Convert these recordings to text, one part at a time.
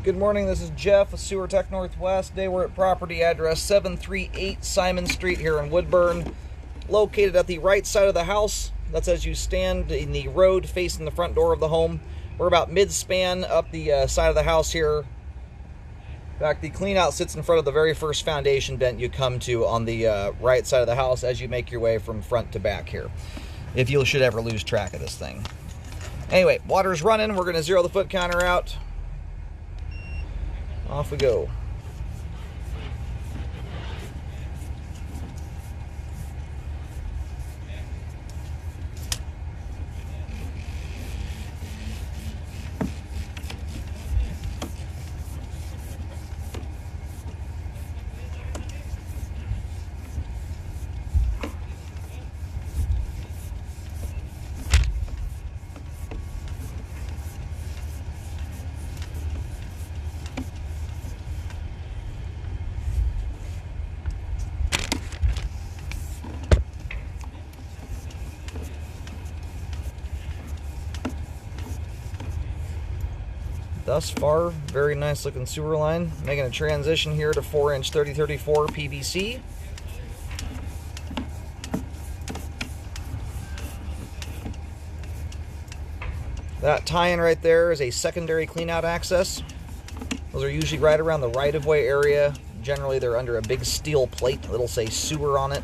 Good morning, this is Jeff with Sewer Tech Northwest. Today we're at property address 738 Simon Street here in Woodburn, located at the right side of the house. That's as you stand in the road facing the front door of the home. We're about mid-span up the side of the house here. In fact, the cleanout sits in front of the very first foundation vent you come to on the right side of the house as you make your way from front to back here, if you should ever lose track of this thing. Anyway, water's running. We're going to zero the foot counter out. Off we go. Thus far, very nice looking sewer line. Making a transition here to 4-inch 3034 PVC. That tie-in right there is a secondary cleanout access. Those are usually right around the right-of-way area. Generally, they're under a big steel plate that'll say sewer on it.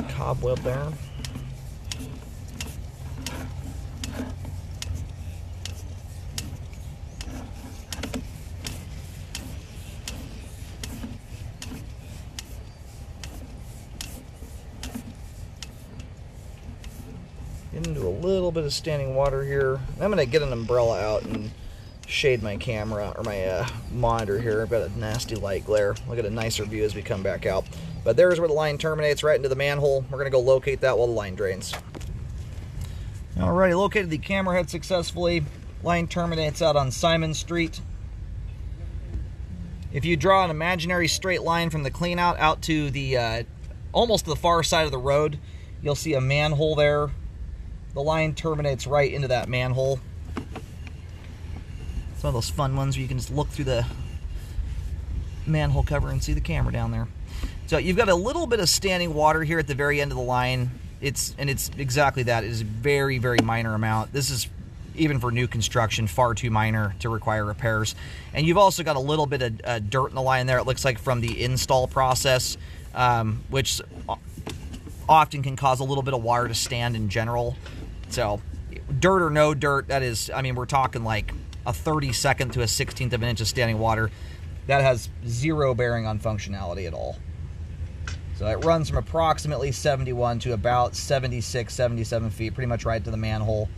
Cobweb there. Get into a little bit of standing water here. I'm going to get an umbrella out and shade my camera or my monitor here. I've got a nasty light glare. I'll get a nicer view as we come back out. But there's where the line terminates, right into the manhole. We're going to go locate that while the line drains. Alrighty, located the camera head successfully. Line terminates out on Simon Street. If you draw an imaginary straight line from the cleanout out to the almost to the far side of the road, you'll see a manhole there. The line terminates right into that manhole. It's one of those fun ones where you can just look through the manhole cover and see the camera down there. So you've got a little bit of standing water here at the very end of the line. It's exactly that. It is a very, very minor amount. This is, even for new construction, far too minor to require repairs. And you've also got a little bit of dirt in the line there, it looks like, from the install process, which often can cause a little bit of water to stand in general. So dirt or no dirt, that is, I mean, we're talking like a 32nd to a 16th of an inch of standing water. That has zero bearing on functionality at all. So it runs from approximately 71 to about 76, 77 feet, pretty much right to the manhole.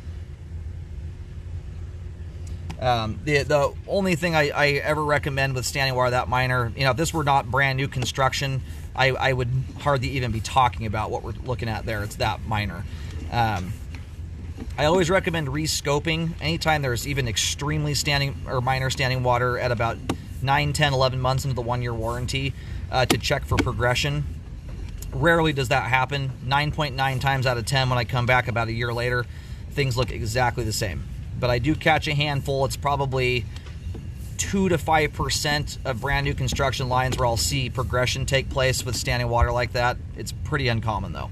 The only thing I ever recommend with standing water that minor, you know, if this were not brand new construction, I would hardly even be talking about what we're looking at there. It's that minor. I always recommend rescoping anytime there's even extremely standing or minor standing water at about 9, 10, 11 months into the 1-year warranty to check for progression. Rarely does that happen. 9.9 times out of 10 when I come back about a year later, things look exactly the same. But I do catch a handful. It's probably 2 to 5% of brand new construction lines where I'll see progression take place with standing water like that. It's pretty uncommon though.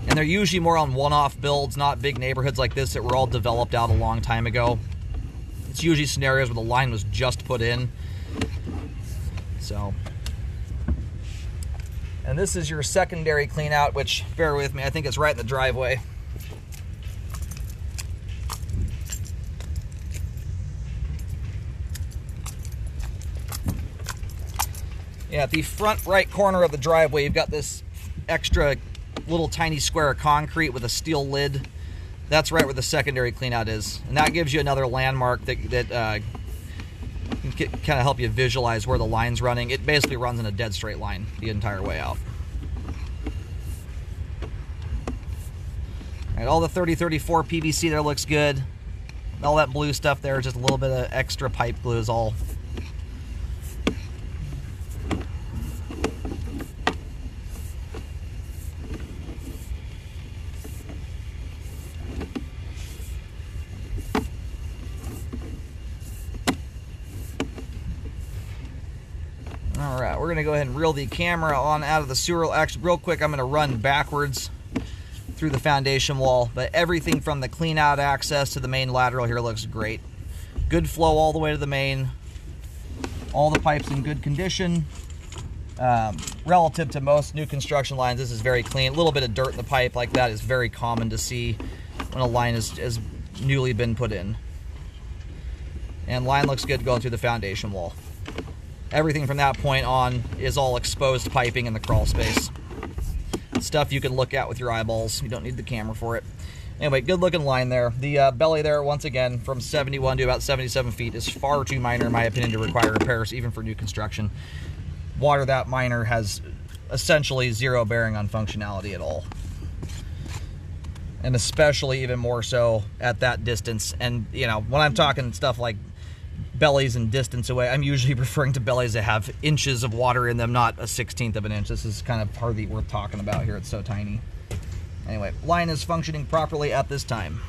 And they're usually more on one-off builds, not big neighborhoods like this that were all developed out a long time ago. It's usually scenarios where the line was just put in. So, and this is your secondary clean out, which, bear with me, I think it's right in the driveway. Yeah, at the front right corner of the driveway, you've got this extra little tiny square of concrete with a steel lid. That's right where the secondary cleanout is. And that gives you another landmark that can kind of help you visualize where the line's running. It basically runs in a dead straight line the entire way out. All right, all the 3034 PVC there looks good. All that blue stuff there is just a little bit of extra pipe glue is all. All right, we're gonna go ahead and reel the camera on out of the sewer. Actually, real quick, I'm gonna run backwards through the foundation wall, but everything from the clean out access to the main lateral here looks great. Good flow all the way to the main. All the pipes in good condition. Relative to most new construction lines, this is very clean. A little bit of dirt in the pipe like that is very common to see when a line has newly been put in. And line looks good going through the foundation wall. Everything from that point on is all exposed piping in the crawl space. Stuff you can look at with your eyeballs. You don't need the camera for it. Anyway, good looking line there. The belly there, once again, from 71 to about 77 feet is far too minor, in my opinion, to require repairs, even for new construction. Water that minor has essentially zero bearing on functionality at all. And especially even more so at that distance. And, you know, when I'm talking stuff like bellies and distance away, I'm usually referring to bellies that have inches of water in them, not a 1/16 of an inch. This is kind of hardly worth talking about here. It's so tiny. Anyway, line is functioning properly at this time.